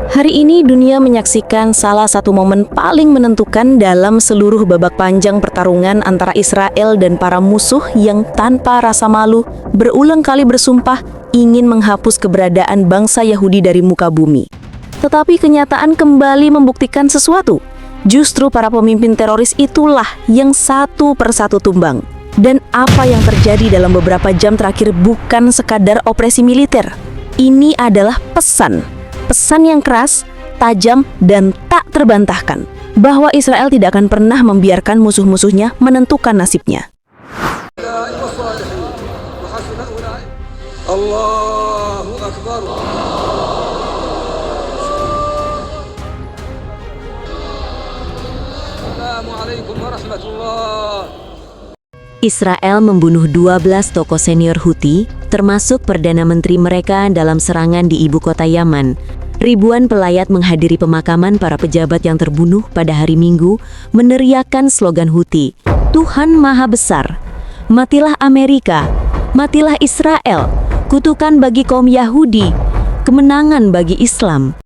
Hari ini dunia menyaksikan salah satu momen paling menentukan dalam seluruh babak panjang pertarungan antara Israel dan para musuh yang tanpa rasa malu berulang kali bersumpah ingin menghapus keberadaan bangsa Yahudi dari muka bumi. Tetapi kenyataan kembali membuktikan sesuatu. Justru para pemimpin teroris itulah yang satu persatu tumbang. Dan apa yang terjadi dalam beberapa jam terakhir bukan sekadar operasi militer. Ini adalah pesan yang keras, tajam, dan tak terbantahkan bahwa Israel tidak akan pernah membiarkan musuh-musuhnya menentukan nasibnya. Allahu Akbar. Assalamualaikum warahmatullahi. Israel membunuh 12 tokoh senior Houthi, termasuk Perdana Menteri mereka dalam serangan di ibu kota Yaman. Ribuan pelayat menghadiri pemakaman para pejabat yang terbunuh pada hari Minggu, meneriakkan slogan Houthi, "Tuhan Maha Besar, matilah Amerika, matilah Israel, kutukan bagi kaum Yahudi, kemenangan bagi Islam."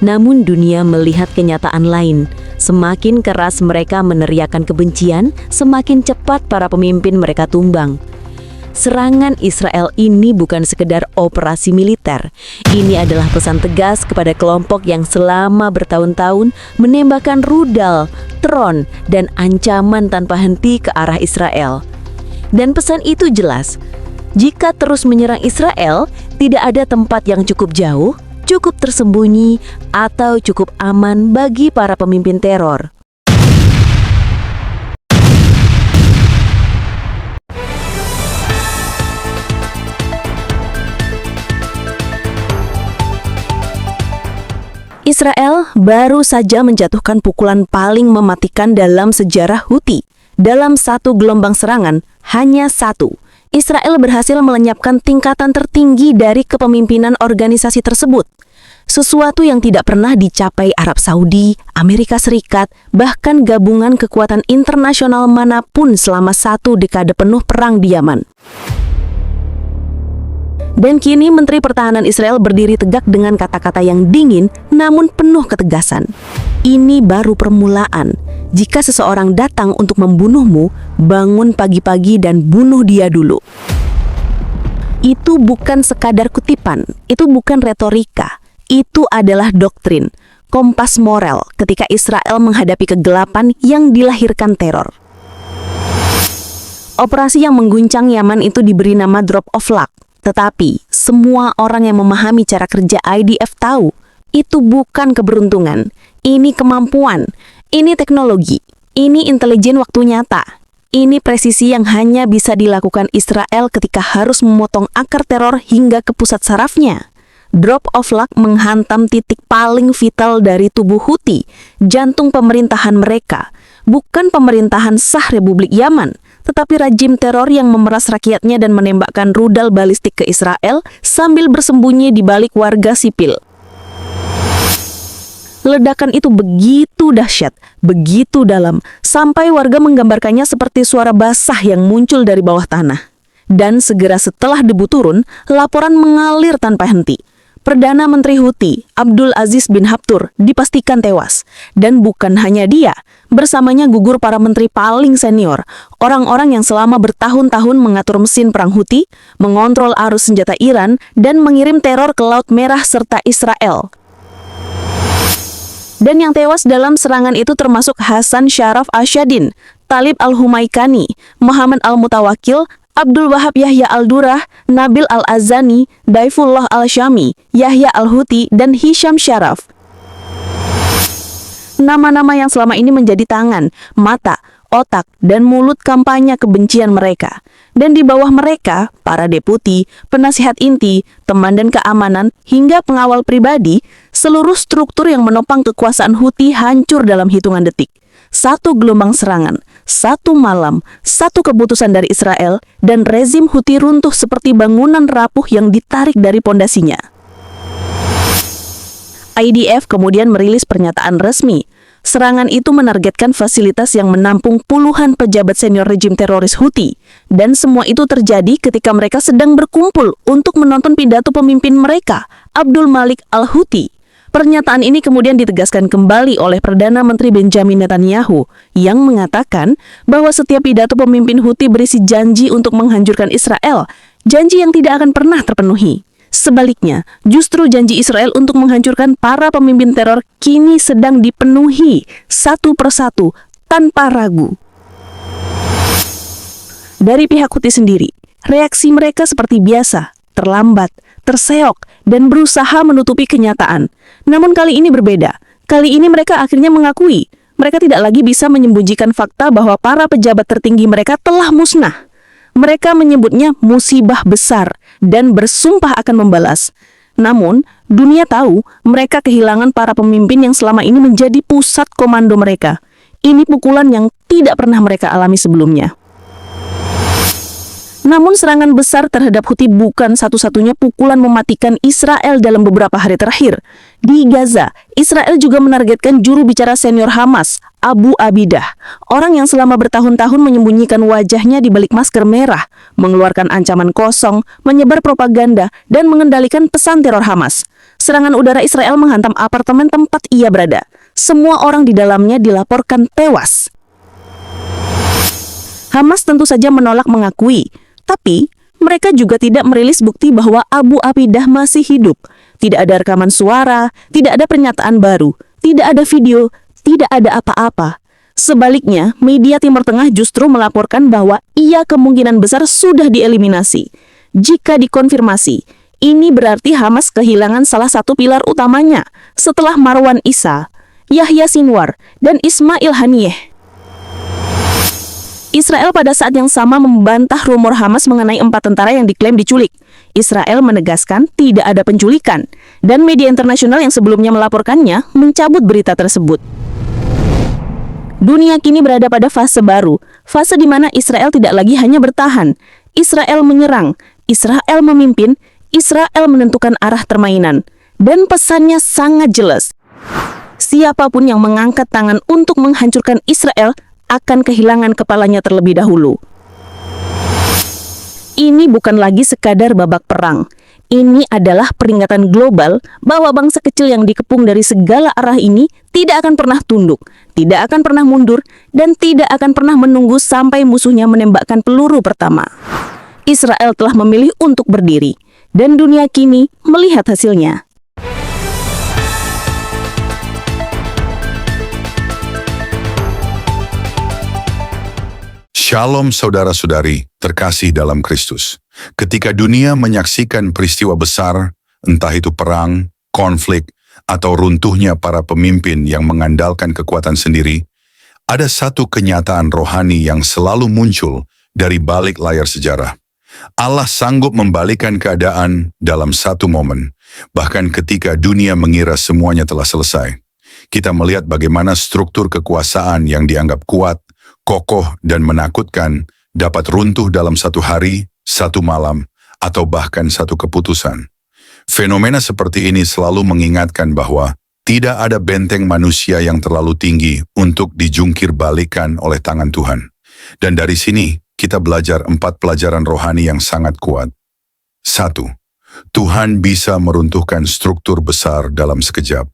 Namun dunia melihat kenyataan lain. Semakin keras mereka meneriakkan kebencian, semakin cepat para pemimpin mereka tumbang. Serangan Israel ini bukan sekedar operasi militer. Ini adalah pesan tegas kepada kelompok yang selama bertahun-tahun menembakkan rudal, drone, dan ancaman tanpa henti ke arah Israel. Dan pesan itu jelas. Jika terus menyerang Israel, tidak ada tempat yang cukup jauh, cukup tersembunyi, atau cukup aman bagi para pemimpin teror. Israel baru saja menjatuhkan pukulan paling mematikan dalam sejarah Houthi. Dalam satu gelombang serangan, hanya satu. Israel berhasil melenyapkan tingkatan tertinggi dari kepemimpinan organisasi tersebut. Sesuatu yang tidak pernah dicapai Arab Saudi, Amerika Serikat, bahkan gabungan kekuatan internasional manapun selama satu dekade penuh perang di Yaman. Dan kini Menteri Pertahanan Israel berdiri tegak dengan kata-kata yang dingin namun penuh ketegasan. Ini baru permulaan. Jika seseorang datang untuk membunuhmu, bangun pagi-pagi dan bunuh dia dulu. Itu bukan sekadar kutipan, itu bukan retorika. Itu adalah doktrin, kompas moral ketika Israel menghadapi kegelapan yang dilahirkan teror. Operasi yang mengguncang Yaman itu diberi nama Drop of Luck. Tetapi, semua orang yang memahami cara kerja IDF tahu, itu bukan keberuntungan, ini kemampuan, ini teknologi, ini intelijen waktu nyata, ini presisi yang hanya bisa dilakukan Israel ketika harus memotong akar teror hingga ke pusat sarafnya. Drop of Luck menghantam titik paling vital dari tubuh Houthi, jantung pemerintahan mereka, bukan pemerintahan sah Republik Yaman, tetapi rejim teror yang memeras rakyatnya dan menembakkan rudal balistik ke Israel sambil bersembunyi di balik warga sipil. Ledakan itu begitu dahsyat, begitu dalam, sampai warga menggambarkannya seperti suara basah yang muncul dari bawah tanah. Dan segera setelah debu turun, laporan mengalir tanpa henti. Perdana Menteri Houthi, Abdul Aziz bin Habtur, dipastikan tewas. Dan bukan hanya dia, bersamanya gugur para menteri paling senior, orang-orang yang selama bertahun-tahun mengatur mesin perang Houthi, mengontrol arus senjata Iran, dan mengirim teror ke Laut Merah serta Israel. Dan yang tewas dalam serangan itu termasuk Hasan Sharaf Ashadin, Talib Al-Humaikani, Muhammad Al-Mutawakil, Abdul Wahab Yahya Al-Durrah, Nabil Al-Azani, Daifullah Al-Syami, Yahya Al-Houthi, dan Hisham Sharaf. Nama-nama yang selama ini menjadi tangan, mata, otak, dan mulut kampanye kebencian mereka. Dan di bawah mereka, para deputi, penasihat inti, teman dan keamanan, hingga pengawal pribadi, seluruh struktur yang menopang kekuasaan Houthi hancur dalam hitungan detik. Satu gelombang serangan, satu malam, satu keputusan dari Israel, dan rezim Houthi runtuh seperti bangunan rapuh yang ditarik dari pondasinya. IDF kemudian merilis pernyataan resmi. Serangan itu menargetkan fasilitas yang menampung puluhan pejabat senior rejim teroris Houthi, dan semua itu terjadi ketika mereka sedang berkumpul untuk menonton pidato pemimpin mereka, Abdul Malik Al-Houthi. Pernyataan ini kemudian ditegaskan kembali oleh Perdana Menteri Benjamin Netanyahu yang mengatakan bahwa setiap pidato pemimpin Houthi berisi janji untuk menghancurkan Israel, janji yang tidak akan pernah terpenuhi. Sebaliknya, justru janji Israel untuk menghancurkan para pemimpin teror kini sedang dipenuhi satu persatu tanpa ragu. Dari pihak Houthi sendiri, reaksi mereka seperti biasa, terlambat, terseok, dan berusaha menutupi kenyataan. Namun kali ini berbeda. Kali ini mereka akhirnya mengakui, mereka tidak lagi bisa menyembunyikan fakta bahwa para pejabat tertinggi mereka telah musnah. Mereka menyebutnya musibah besar dan bersumpah akan membalas. Namun, dunia tahu mereka kehilangan para pemimpin yang selama ini menjadi pusat komando mereka. Ini pukulan yang tidak pernah mereka alami sebelumnya. Namun serangan besar terhadap Houthi bukan satu-satunya pukulan mematikan Israel dalam beberapa hari terakhir. Di Gaza, Israel juga menargetkan juru bicara senior Hamas, Abu Abidah, orang yang selama bertahun-tahun menyembunyikan wajahnya di balik masker merah, mengeluarkan ancaman kosong, menyebar propaganda, dan mengendalikan pesan teror Hamas. Serangan udara Israel menghantam apartemen tempat ia berada. Semua orang di dalamnya dilaporkan tewas. Hamas tentu saja menolak mengakui, tapi mereka juga tidak merilis bukti bahwa Abu Abidah masih hidup. Tidak ada rekaman suara, tidak ada pernyataan baru, tidak ada video, tidak ada apa-apa. Sebaliknya, media Timur Tengah justru melaporkan bahwa ia kemungkinan besar sudah dieliminasi. Jika dikonfirmasi, ini berarti Hamas kehilangan salah satu pilar utamanya setelah Marwan Issa, Yahya Sinwar, dan Ismail Haniyeh. Israel pada saat yang sama membantah rumor Hamas mengenai 4 tentara yang diklaim diculik. Israel menegaskan tidak ada penculikan, dan media internasional yang sebelumnya melaporkannya mencabut berita tersebut. Dunia kini berada pada fase baru, fase di mana Israel tidak lagi hanya bertahan. Israel menyerang, Israel memimpin, Israel menentukan arah permainan. Dan pesannya sangat jelas. Siapapun yang mengangkat tangan untuk menghancurkan Israel akan kehilangan kepalanya terlebih dahulu. Ini bukan lagi sekadar babak perang. Ini adalah peringatan global bahwa bangsa kecil yang dikepung dari segala arah ini tidak akan pernah tunduk, tidak akan pernah mundur, dan tidak akan pernah menunggu sampai musuhnya menembakkan peluru pertama. Israel telah memilih untuk berdiri, dan dunia kini melihat hasilnya. Shalom saudara-saudari terkasih dalam Kristus. Ketika dunia menyaksikan peristiwa besar, entah itu perang, konflik, atau runtuhnya para pemimpin yang mengandalkan kekuatan sendiri, ada satu kenyataan rohani yang selalu muncul dari balik layar sejarah. Allah sanggup membalikkan keadaan dalam satu momen, bahkan ketika dunia mengira semuanya telah selesai. Kita melihat bagaimana struktur kekuasaan yang dianggap kuat, kokoh, dan menakutkan dapat runtuh dalam satu hari, satu malam, atau bahkan satu keputusan. Fenomena seperti ini selalu mengingatkan bahwa tidak ada benteng manusia yang terlalu tinggi untuk dijungkir balikan oleh tangan Tuhan. Dan dari sini, kita belajar 4 pelajaran rohani yang sangat kuat. 1. Tuhan bisa meruntuhkan struktur besar dalam sekejap.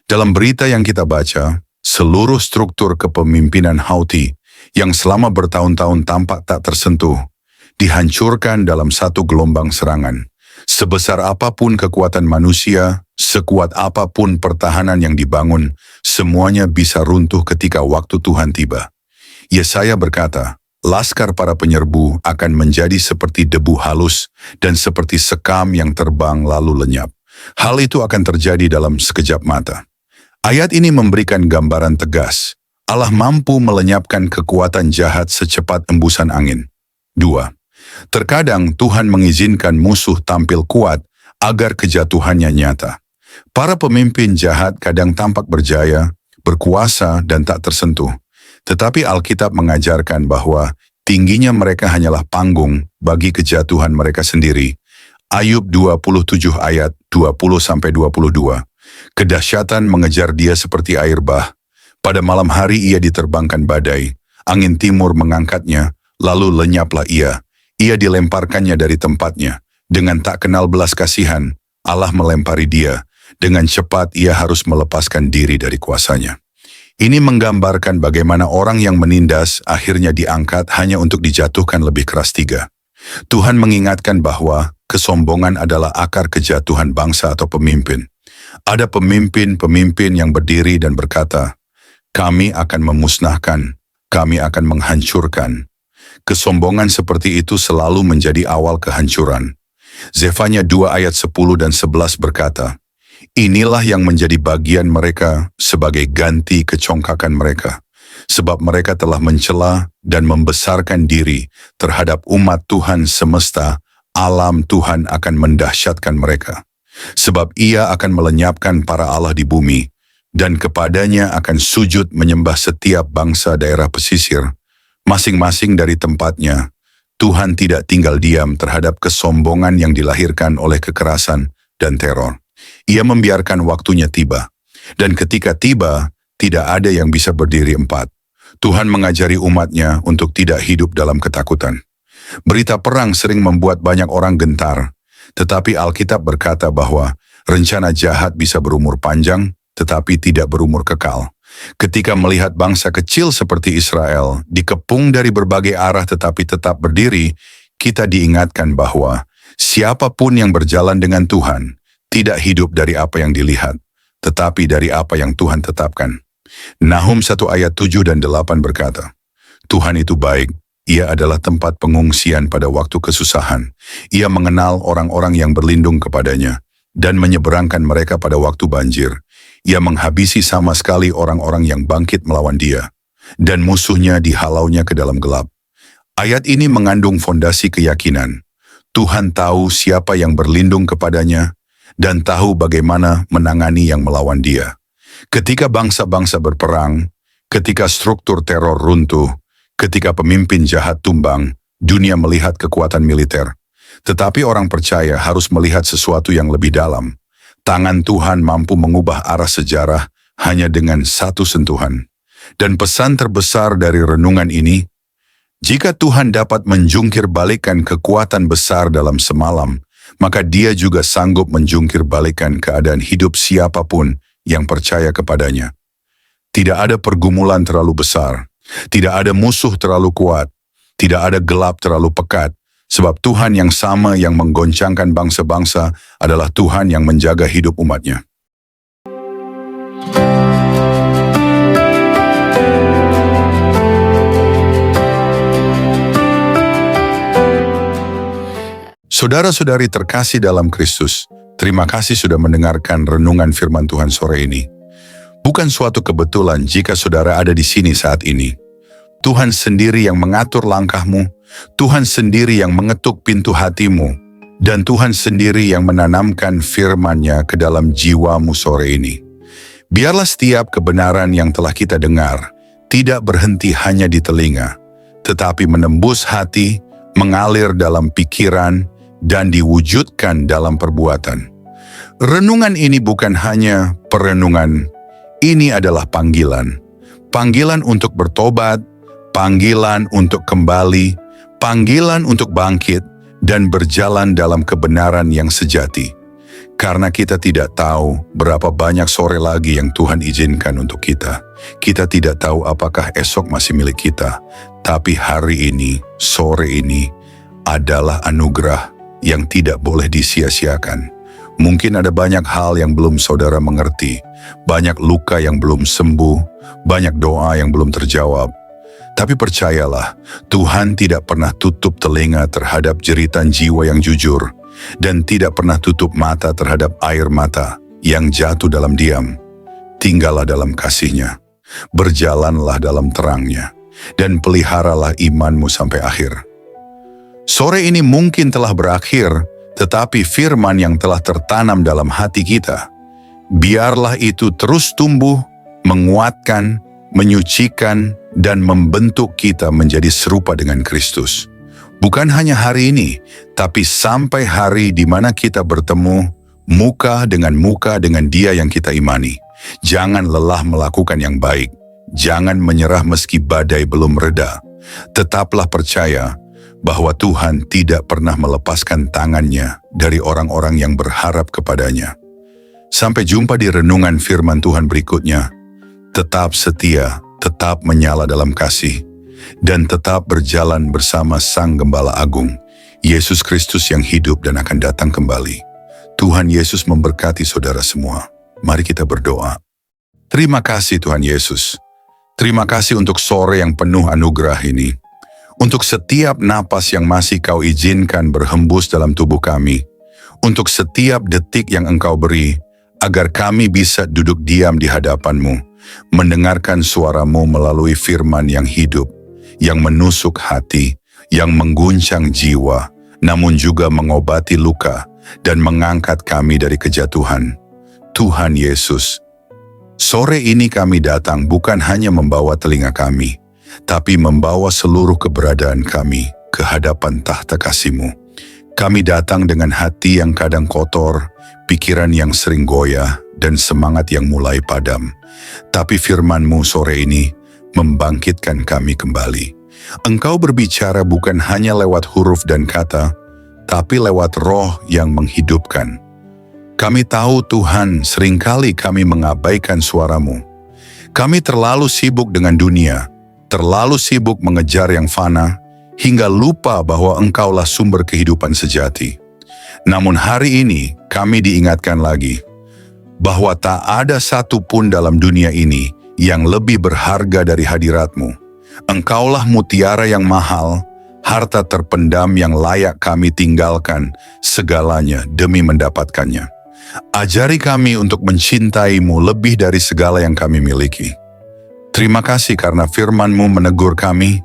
Dalam berita yang kita baca, seluruh struktur kepemimpinan Houthi yang selama bertahun-tahun tampak tak tersentuh, dihancurkan dalam satu gelombang serangan. Sebesar apapun kekuatan manusia, sekuat apapun pertahanan yang dibangun, semuanya bisa runtuh ketika waktu Tuhan tiba. Yesaya berkata, laskar para penyerbu akan menjadi seperti debu halus dan seperti sekam yang terbang lalu lenyap. Hal itu akan terjadi dalam sekejap mata. Ayat ini memberikan gambaran tegas. Allah mampu melenyapkan kekuatan jahat secepat embusan angin. 2. Terkadang Tuhan mengizinkan musuh tampil kuat agar kejatuhannya nyata. Para pemimpin jahat kadang tampak berjaya, berkuasa, dan tak tersentuh. Tetapi Alkitab mengajarkan bahwa tingginya mereka hanyalah panggung bagi kejatuhan mereka sendiri. Ayub 27 ayat 20-22. Kedahsyatan mengejar dia seperti air bah. Pada malam hari ia diterbangkan badai, angin timur mengangkatnya, lalu lenyaplah ia. Ia dilemparkannya dari tempatnya. Dengan tak kenal belas kasihan, Allah melempari dia. Dengan cepat ia harus melepaskan diri dari kuasanya. Ini menggambarkan bagaimana orang yang menindas akhirnya diangkat hanya untuk dijatuhkan lebih keras 3. Tuhan mengingatkan bahwa kesombongan adalah akar kejatuhan bangsa atau pemimpin. Ada pemimpin-pemimpin yang berdiri dan berkata, "Kami akan memusnahkan, kami akan menghancurkan." Kesombongan seperti itu selalu menjadi awal kehancuran. Zefanya 2 ayat 10 dan 11 berkata, "Inilah yang menjadi bagian mereka sebagai ganti kecongkakan mereka, sebab mereka telah mencela dan membesarkan diri terhadap umat Tuhan semesta, alam Tuhan akan mendahsyatkan mereka. Sebab ia akan melenyapkan para Allah di bumi, dan kepadanya akan sujud menyembah setiap bangsa daerah pesisir, masing-masing dari tempatnya. Tuhan tidak tinggal diam terhadap kesombongan yang dilahirkan oleh kekerasan dan teror. Ia membiarkan waktunya tiba, dan ketika tiba, tidak ada yang bisa berdiri 4. Tuhan mengajari umatnya untuk tidak hidup dalam ketakutan. Berita perang sering membuat banyak orang gentar, tetapi Alkitab berkata bahwa rencana jahat bisa berumur panjang, tetapi tidak berumur kekal. Ketika melihat bangsa kecil seperti Israel dikepung dari berbagai arah tetapi tetap berdiri, kita diingatkan bahwa siapapun yang berjalan dengan Tuhan tidak hidup dari apa yang dilihat, tetapi dari apa yang Tuhan tetapkan. Nahum 1 ayat 7 dan 8 berkata, "Tuhan itu baik, ia adalah tempat pengungsian pada waktu kesusahan. Ia mengenal orang-orang yang berlindung kepadanya dan menyeberangkan mereka pada waktu banjir. Ia menghabisi sama sekali orang-orang yang bangkit melawan dia, dan musuhnya dihalaunya ke dalam gelap." Ayat ini mengandung fondasi keyakinan. Tuhan tahu siapa yang berlindung kepadanya dan tahu bagaimana menangani yang melawan dia. Ketika bangsa-bangsa berperang, ketika struktur teror runtuh, ketika pemimpin jahat tumbang, dunia melihat kekuatan militer. Tetapi orang percaya harus melihat sesuatu yang lebih dalam. Tangan Tuhan mampu mengubah arah sejarah hanya dengan satu sentuhan. Dan pesan terbesar dari renungan ini, jika Tuhan dapat menjungkir balikan kekuatan besar dalam semalam, maka Dia juga sanggup menjungkir balikan keadaan hidup siapapun yang percaya kepadanya. Tidak ada pergumulan terlalu besar, tidak ada musuh terlalu kuat, tidak ada gelap terlalu pekat, sebab Tuhan yang sama yang menggoncangkan bangsa-bangsa adalah Tuhan yang menjaga hidup umatnya. Saudara-saudari terkasih dalam Kristus, terima kasih sudah mendengarkan renungan firman Tuhan sore ini. Bukan suatu kebetulan jika saudara ada di sini saat ini. Tuhan sendiri yang mengatur langkahmu, Tuhan sendiri yang mengetuk pintu hatimu, dan Tuhan sendiri yang menanamkan firman-Nya ke dalam jiwamu sore ini. Biarlah setiap kebenaran yang telah kita dengar tidak berhenti hanya di telinga, tetapi menembus hati, mengalir dalam pikiran, dan diwujudkan dalam perbuatan. Renungan ini bukan hanya perenungan, ini adalah panggilan. Panggilan untuk bertobat, panggilan untuk kembali, panggilan untuk bangkit, dan berjalan dalam kebenaran yang sejati. Karena kita tidak tahu berapa banyak sore lagi yang Tuhan izinkan untuk kita. Kita tidak tahu apakah esok masih milik kita. Tapi hari ini, sore ini, adalah anugerah yang tidak boleh disia-siakan. Mungkin ada banyak hal yang belum saudara mengerti, banyak luka yang belum sembuh, banyak doa yang belum terjawab. Tapi percayalah, Tuhan tidak pernah tutup telinga terhadap jeritan jiwa yang jujur, dan tidak pernah tutup mata terhadap air mata yang jatuh dalam diam. Tinggallah dalam kasih-Nya, berjalanlah dalam terang-Nya, dan peliharalah imanmu sampai akhir. Sore ini mungkin telah berakhir, tetapi firman yang telah tertanam dalam hati kita, biarlah itu terus tumbuh, menguatkan, menyucikan, dan membentuk kita menjadi serupa dengan Kristus. Bukan hanya hari ini, tapi sampai hari di mana kita bertemu muka dengan Dia yang kita imani. Jangan lelah melakukan yang baik. Jangan menyerah meski badai belum reda. Tetaplah percaya bahwa Tuhan tidak pernah melepaskan tangannya dari orang-orang yang berharap kepadanya. Sampai jumpa di renungan firman Tuhan berikutnya. Tetap setia, tetap menyala dalam kasih, dan tetap berjalan bersama Sang Gembala Agung, Yesus Kristus yang hidup dan akan datang kembali. Tuhan Yesus memberkati saudara semua. Mari kita berdoa. Terima kasih Tuhan Yesus. Terima kasih untuk sore yang penuh anugerah ini. Untuk setiap napas yang masih Kau izinkan berhembus dalam tubuh kami. Untuk setiap detik yang Engkau beri, agar kami bisa duduk diam di hadapan-Mu, mendengarkan suara-Mu melalui firman yang hidup, yang menusuk hati, yang mengguncang jiwa, namun juga mengobati luka dan mengangkat kami dari kejatuhan. Tuhan Yesus, sore ini kami datang bukan hanya membawa telinga kami, tapi membawa seluruh keberadaan kami ke hadapan tahta kasih-Mu. Kami datang dengan hati yang kadang kotor, pikiran yang sering goyah, dan semangat yang mulai padam. Tapi firman-Mu sore ini membangkitkan kami kembali. Engkau berbicara bukan hanya lewat huruf dan kata, tapi lewat roh yang menghidupkan. Kami tahu Tuhan, seringkali kami mengabaikan suara-Mu. Kami terlalu sibuk dengan dunia, terlalu sibuk mengejar yang fana, hingga lupa bahwa Engkaulah sumber kehidupan sejati. Namun hari ini kami diingatkan lagi bahwa tak ada satu pun dalam dunia ini yang lebih berharga dari hadirat-Mu. Engkaulah mutiara yang mahal, harta terpendam yang layak kami tinggalkan segalanya demi mendapatkannya. Ajari kami untuk mencintai-Mu lebih dari segala yang kami miliki. Terima kasih karena firman-Mu menegur kami,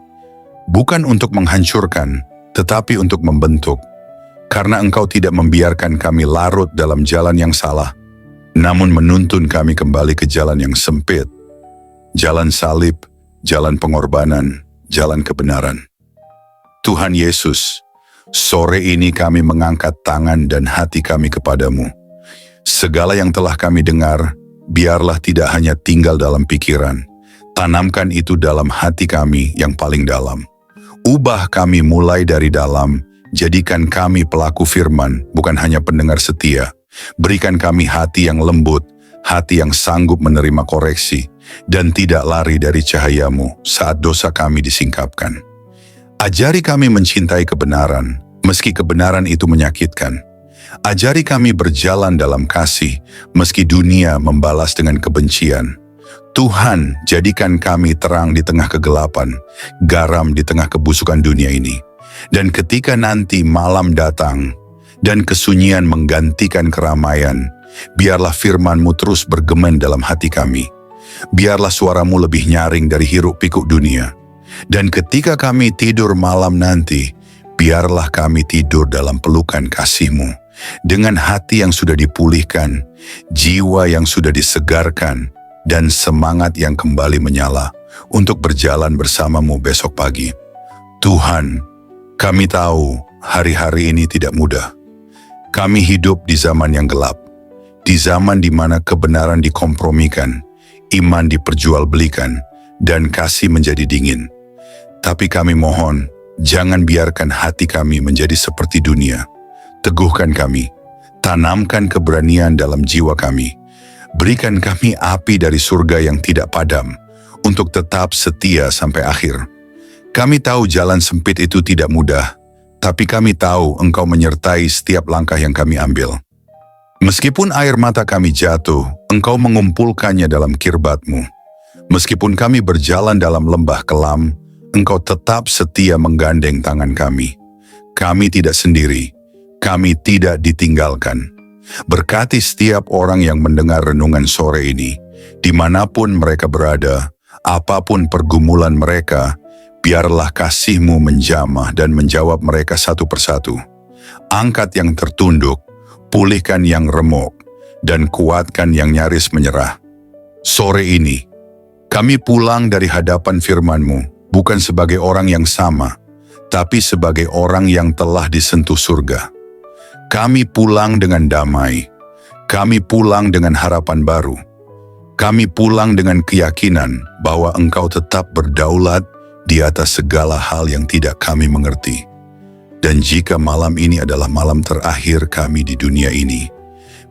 bukan untuk menghancurkan, tetapi untuk membentuk. Karena Engkau tidak membiarkan kami larut dalam jalan yang salah, namun menuntun kami kembali ke jalan yang sempit, jalan salib, jalan pengorbanan, jalan kebenaran. Tuhan Yesus, sore ini kami mengangkat tangan dan hati kami kepadamu. Segala yang telah kami dengar, biarlah tidak hanya tinggal dalam pikiran, tanamkan itu dalam hati kami yang paling dalam. Ubah kami mulai dari dalam, jadikan kami pelaku firman, bukan hanya pendengar setia. Berikan kami hati yang lembut, hati yang sanggup menerima koreksi, dan tidak lari dari cahaya-Mu saat dosa kami disingkapkan. Ajari kami mencintai kebenaran, meski kebenaran itu menyakitkan. Ajari kami berjalan dalam kasih, meski dunia membalas dengan kebencian. Tuhan, jadikan kami terang di tengah kegelapan, garam di tengah kebusukan dunia ini. Dan ketika nanti malam datang, dan kesunyian menggantikan keramaian, biarlah firman-Mu terus bergema dalam hati kami. Biarlah suara-Mu lebih nyaring dari hiruk-pikuk dunia. Dan ketika kami tidur malam nanti, biarlah kami tidur dalam pelukan kasih-Mu, dengan hati yang sudah dipulihkan, jiwa yang sudah disegarkan, dan semangat yang kembali menyala untuk berjalan bersama-Mu besok pagi. Tuhan, kami tahu hari-hari ini tidak mudah. Kami hidup di zaman yang gelap, di zaman di mana kebenaran dikompromikan, iman diperjualbelikan, dan kasih menjadi dingin. Tapi kami mohon, jangan biarkan hati kami menjadi seperti dunia. Teguhkan kami, tanamkan keberanian dalam jiwa kami. Berikan kami api dari surga yang tidak padam, untuk tetap setia sampai akhir. Kami tahu jalan sempit itu tidak mudah, tapi kami tahu Engkau menyertai setiap langkah yang kami ambil. Meskipun air mata kami jatuh, Engkau mengumpulkannya dalam kirbat-Mu. Meskipun kami berjalan dalam lembah kelam, Engkau tetap setia menggandeng tangan kami. Kami tidak sendiri, kami tidak ditinggalkan. Berkati setiap orang yang mendengar renungan sore ini, dimanapun mereka berada, apapun pergumulan mereka, biarlah kasih-Mu menjamah dan menjawab mereka satu persatu. Angkat yang tertunduk, pulihkan yang remuk, dan kuatkan yang nyaris menyerah. Sore ini, kami pulang dari hadapan firman-Mu, bukan sebagai orang yang sama, tapi sebagai orang yang telah disentuh surga. Kami pulang dengan damai, kami pulang dengan harapan baru, Kami pulang dengan keyakinan bahwa Engkau tetap berdaulat di atas segala hal yang tidak kami mengerti. Dan jika malam ini adalah malam terakhir kami di dunia ini,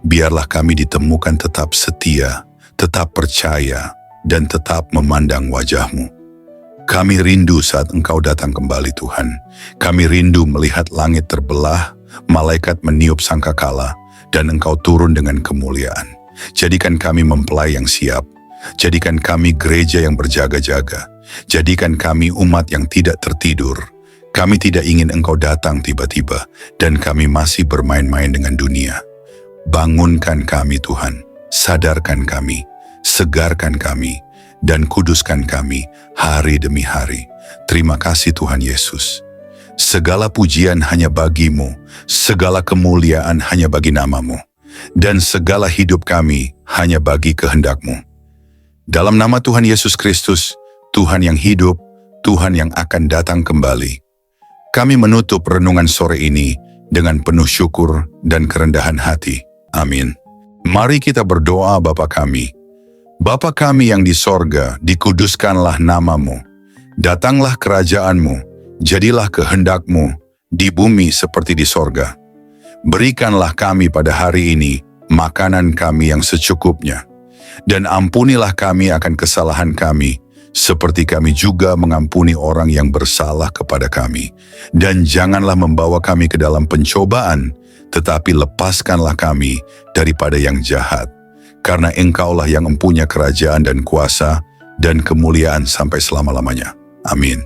biarlah kami ditemukan tetap setia, tetap percaya, dan tetap memandang wajah-Mu. Kami rindu saat Engkau datang kembali, Tuhan. Kami rindu melihat langit terbelah, malaikat meniup sangkakala, dan Engkau turun dengan kemuliaan. Jadikan kami mempelai yang siap. Jadikan kami gereja yang berjaga-jaga. Jadikan kami umat yang tidak tertidur. Kami tidak ingin Engkau datang tiba-tiba, dan kami masih bermain-main dengan dunia. Bangunkan kami, Tuhan. Sadarkan kami. Segarkan kami. Dan kuduskan kami hari demi hari. Terima kasih Tuhan Yesus. Segala pujian hanya bagi-Mu. Segala kemuliaan hanya bagi nama-Mu. Dan segala hidup kami hanya bagi kehendak-Mu. Dalam nama Tuhan Yesus Kristus, Tuhan yang hidup, Tuhan yang akan datang kembali, kami menutup renungan sore ini dengan penuh syukur dan kerendahan hati. Amin. Mari kita berdoa. Bapa kami. Bapa kami yang di sorga, dikuduskanlah nama-Mu. Datanglah kerajaan-Mu, jadilah kehendak-Mu di bumi seperti di sorga. Berikanlah kami pada hari ini makanan kami yang secukupnya. Dan ampunilah kami akan kesalahan kami, seperti kami juga mengampuni orang yang bersalah kepada kami. Dan janganlah membawa kami ke dalam pencobaan, tetapi lepaskanlah kami daripada yang jahat. Karena Engkaulah yang mempunyai kerajaan dan kuasa dan kemuliaan sampai selama-lamanya. Amin.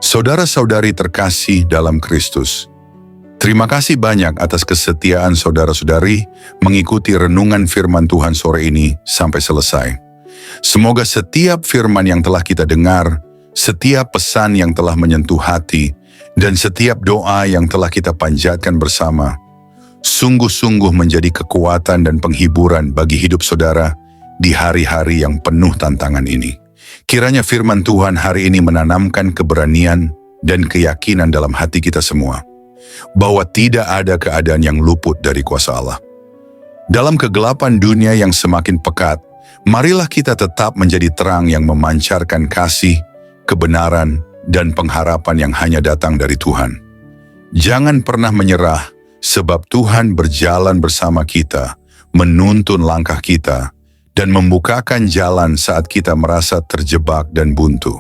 Saudara-saudari terkasih dalam Kristus, terima kasih banyak atas kesetiaan saudara-saudari mengikuti renungan firman Tuhan sore ini sampai selesai. Semoga setiap firman yang telah kita dengar, setiap pesan yang telah menyentuh hati, dan setiap doa yang telah kita panjatkan bersama, sungguh-sungguh menjadi kekuatan dan penghiburan bagi hidup saudara di hari-hari yang penuh tantangan ini. Kiranya firman Tuhan hari ini menanamkan keberanian dan keyakinan dalam hati kita semua, bahwa tidak ada keadaan yang luput dari kuasa Allah. Dalam kegelapan dunia yang semakin pekat, marilah kita tetap menjadi terang yang memancarkan kasih, kebenaran, dan pengharapan yang hanya datang dari Tuhan. Jangan pernah menyerah, sebab Tuhan berjalan bersama kita, menuntun langkah kita, dan membukakan jalan saat kita merasa terjebak dan buntu.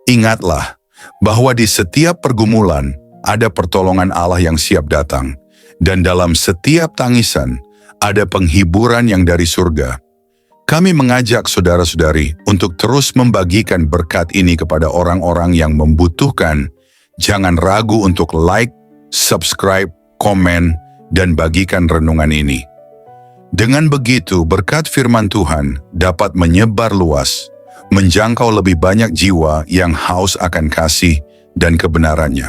Ingatlah bahwa di setiap pergumulan ada pertolongan Allah yang siap datang, dan dalam setiap tangisan ada penghiburan yang dari surga. Kami mengajak saudara-saudari untuk terus membagikan berkat ini kepada orang-orang yang membutuhkan. Jangan ragu untuk like, subscribe, komen, dan bagikan renungan ini. Dengan begitu, berkat firman Tuhan dapat menyebar luas, menjangkau lebih banyak jiwa yang haus akan kasih dan kebenarannya.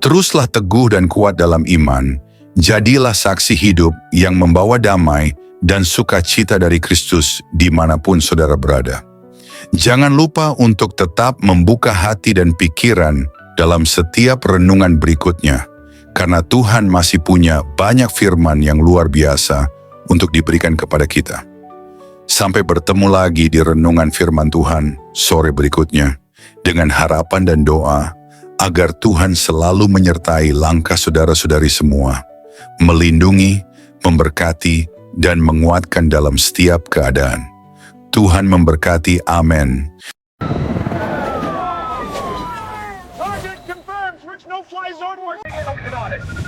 Teruslah teguh dan kuat dalam iman, jadilah saksi hidup yang membawa damai dan sukacita dari Kristus dimanapun saudara berada. Jangan lupa untuk tetap membuka hati dan pikiran dalam setiap renungan berikutnya, karena Tuhan masih punya banyak firman yang luar biasa untuk diberikan kepada kita. Sampai bertemu lagi di renungan firman Tuhan sore berikutnya, dengan harapan dan doa agar Tuhan selalu menyertai langkah saudara-saudari semua, melindungi, memberkati, dan menguatkan dalam setiap keadaan. Tuhan memberkati. Amin. Target confirmed. Rich no-fly zone. We're taking on it.